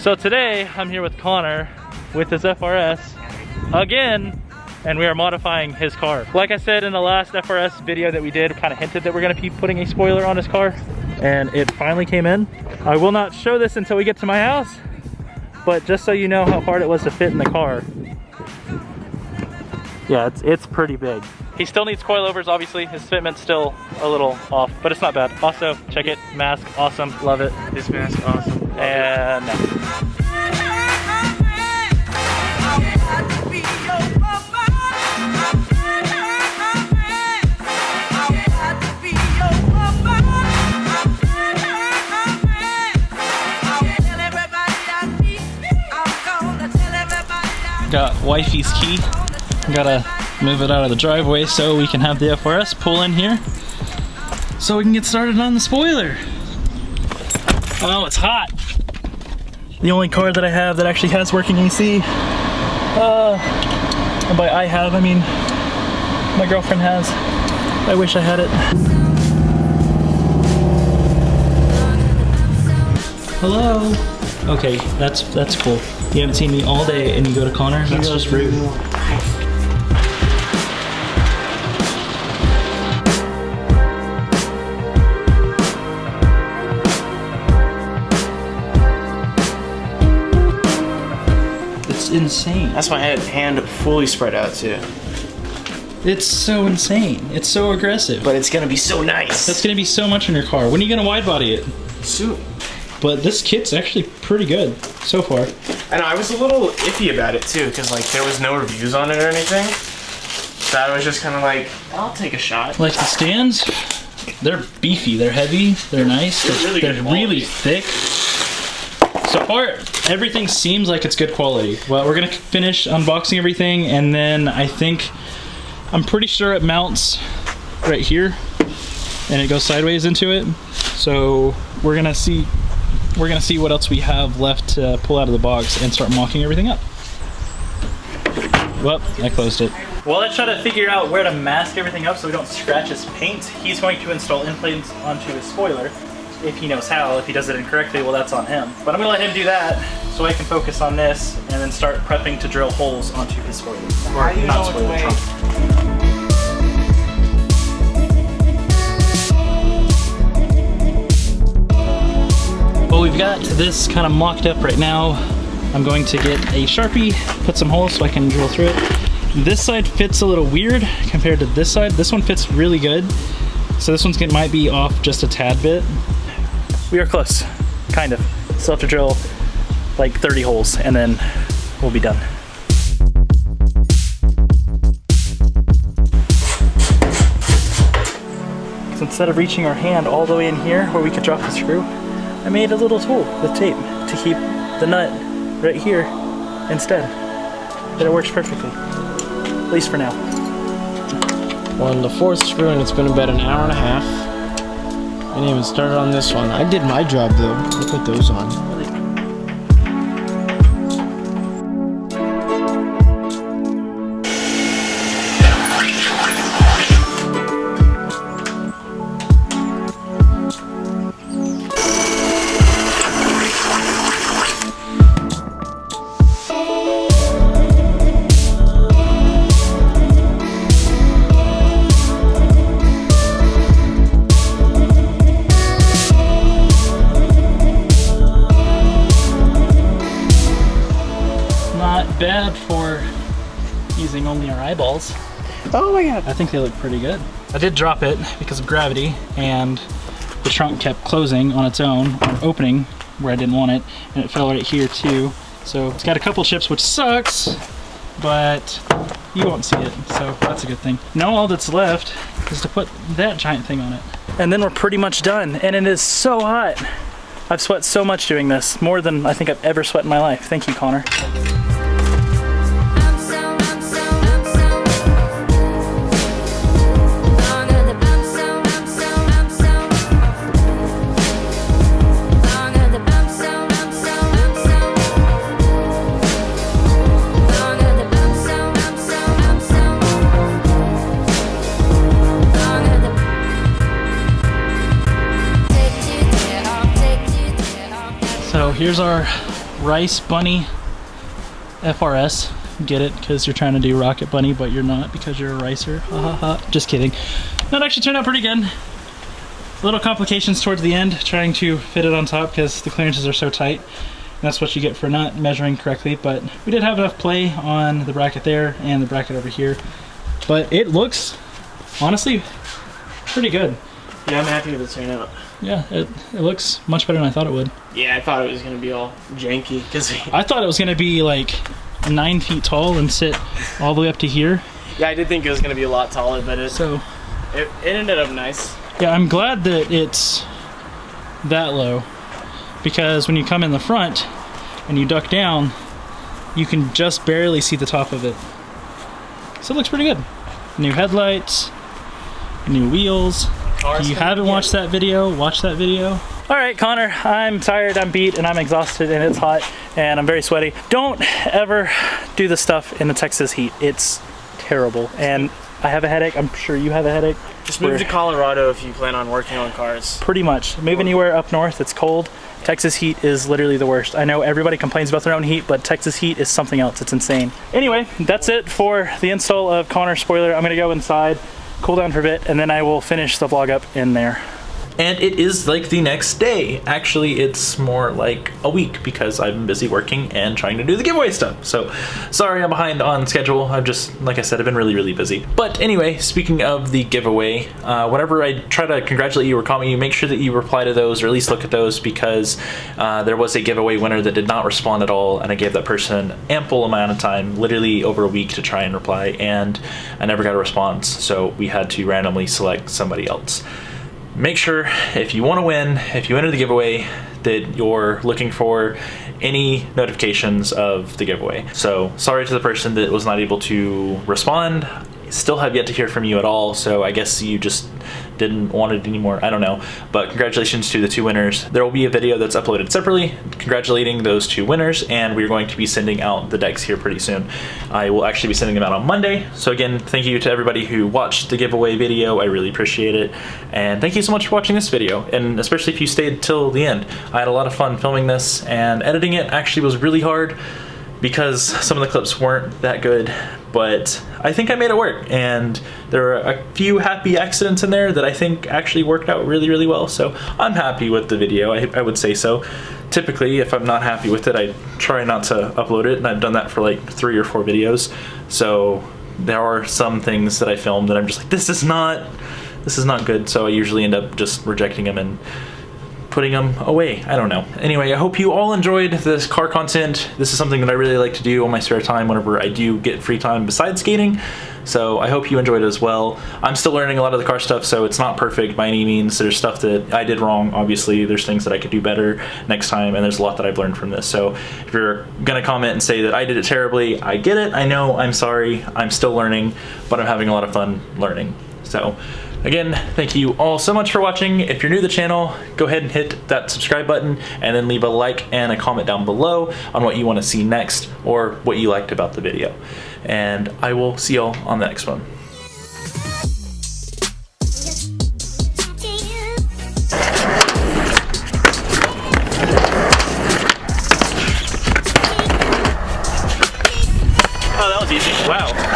So today I'm here with Connor with his FRS again, and we are modifying his car. Like I said in the last FRS video that we did, kind of hinted that we're gonna be putting a spoiler on his car, and it finally came in. I will not show this until we get to my house, but just so you know how hard it was to fit in the car. Yeah, it's pretty big. He still needs coilovers, obviously. His fitment's still a little off, but it's not bad. Also, check it, mask, awesome, love it. This mask, awesome. And got wifey's key. Gotta move it out of the driveway so we can have the FRS pull in here so we can get started on the spoiler. Oh, it's hot. The only car that I have that actually has working AC. And by I have, I mean my girlfriend has. I wish I had it. Hello. Okay, that's cool. You haven't seen me all day and you go to Connor? That's just rude. It's insane. That's my hand fully spread out too. It's so insane. It's so aggressive. But it's gonna be so nice. That's gonna be so much in your car. When are you gonna wide body it? Soon. But this kit's actually pretty good so far. I know, I was a little iffy about it too, because like there was no reviews on it or anything. So I was just kind of like, I'll take a shot. Like the stands, they're beefy, they're heavy, they're nice, they're really thick. So far, everything seems like it's good quality. Well, we're gonna finish unboxing everything, and then I'm pretty sure it mounts right here, and it goes sideways into it. So we're gonna see what else we have left to pull out of the box and start mocking everything up. Well, I closed it. While I try to figure out where to mask everything up so we don't scratch his paint, he's going to install implants onto his spoiler. If he knows how. If he does it incorrectly, well, that's on him. But I'm gonna let him do that so I can focus on this and then start prepping to drill holes onto his spoiler. Or not spoiler, trunk. Well, we've got this kind of mocked up right now. I'm going to get a Sharpie, put some holes so I can drill through it. This side fits a little weird compared to this side. This one fits really good. So this one's might be off just a tad bit. We are close, kind of. Still have to drill like 30 holes and then we'll be done. So instead of reaching our hand all the way in here where we could drop the screw, I made a little tool with tape to keep the nut right here instead. And it works perfectly, at least for now. We're on the fourth screw and it's been about an hour and a half. I didn't even start on this one. I did my job though. I put those on. Bad for using only our eyeballs. Oh my god. I think they look pretty good. I did drop it because of gravity and the trunk kept closing on its own, or opening where I didn't want it, and it fell right here too. So it's got a couple chips, which sucks, but you won't see it, so that's a good thing. Now all that's left is to put that giant thing on it. And then we're pretty much done, and it is so hot. I've sweat so much doing this, more than I think I've ever sweat in my life. Thank you, Connor. So here's our Rice Bunny FRS. Get it? Because you're trying to do Rocket Bunny, but you're not because you're a ricer. Ha ha ha. Just kidding. That actually turned out pretty good. Little complications towards the end, trying to fit it on top because the clearances are so tight. And that's what you get for not measuring correctly, but we did have enough play on the bracket there and the bracket over here. But it looks, honestly, pretty good. Yeah, I'm happy with the turnout. Yeah, it looks much better than I thought it would. Yeah, I thought it was gonna be all janky because I thought it was gonna be like 9 feet tall and sit all the way up to here. yeah, I did think it was gonna be a lot taller, but it ended up nice. Yeah, I'm glad that it's that low, because when you come in the front and you duck down, you can just barely see the top of it. So it looks pretty good. New headlights, new wheels. If you haven't watched that video, watch that video. All right, Connor, I'm tired, I'm beat, and I'm exhausted, and it's hot, and I'm very sweaty. Don't ever do this stuff in the Texas heat. It's terrible, and I have a headache. I'm sure you have a headache. Just move to Colorado if you plan on working on cars. Pretty much. Move anywhere up north, it's cold. Texas heat is literally the worst. I know everybody complains about their own heat, but Texas heat is something else. It's insane. Anyway, that's it for the install of Connor's spoiler. I'm gonna go inside, cool down for a bit, and then I will finish the vlog up in there. And it is like the next day. Actually, it's more like a week because I've been busy working and trying to do the giveaway stuff. So sorry I'm behind on schedule. I've just, like I said, I've been really, really busy. But anyway, speaking of the giveaway, whenever I try to congratulate you or comment you, make sure that you reply to those or at least look at those, because there was a giveaway winner that did not respond at all, and I gave that person ample amount of time, literally over a week, to try and reply, and I never got a response. So we had to randomly select somebody else. Make sure, if you want to win, if you enter the giveaway, that you're looking for any notifications of the giveaway. So sorry to the person that was not able to respond. Still have yet to hear from you at all, so I guess you just didn't want it anymore. I don't know. But congratulations to the 2 winners. There will be a video that's uploaded separately congratulating those 2 winners, and we're going to be sending out the decks here pretty soon. I will actually be sending them out on Monday. So again, thank you to everybody who watched the giveaway video. I really appreciate it. And thank you so much for watching this video, and especially if you stayed till the end. I had a lot of fun filming this, and editing it actually was really hard because some of the clips weren't that good, but I think I made it work, and there are a few happy accidents in there that I think actually worked out really, really well. So I'm happy with the video, I would say so. Typically, if I'm not happy with it, I try not to upload it, and I've done that for like 3 or 4 videos. So there are some things that I filmed that I'm just like, this is not good, so I usually end up just rejecting them and putting them away. I don't know. Anyway, I hope you all enjoyed this car content. This is something that I really like to do on my spare time whenever I do get free time besides skating. So I hope you enjoyed it as well. I'm still learning a lot of the car stuff, so it's not perfect by any means. There's stuff that I did wrong, obviously. There's things that I could do better next time, and there's a lot that I've learned from this. So if you're gonna comment and say that I did it terribly, I get it, I know, I'm sorry. I'm still learning, but I'm having a lot of fun learning. So again, thank you all so much for watching. If you're new to the channel, go ahead and hit that subscribe button, and then leave a like and a comment down below on what you want to see next or what you liked about the video. And I will see y'all on the next one. Oh, that was easy. Wow.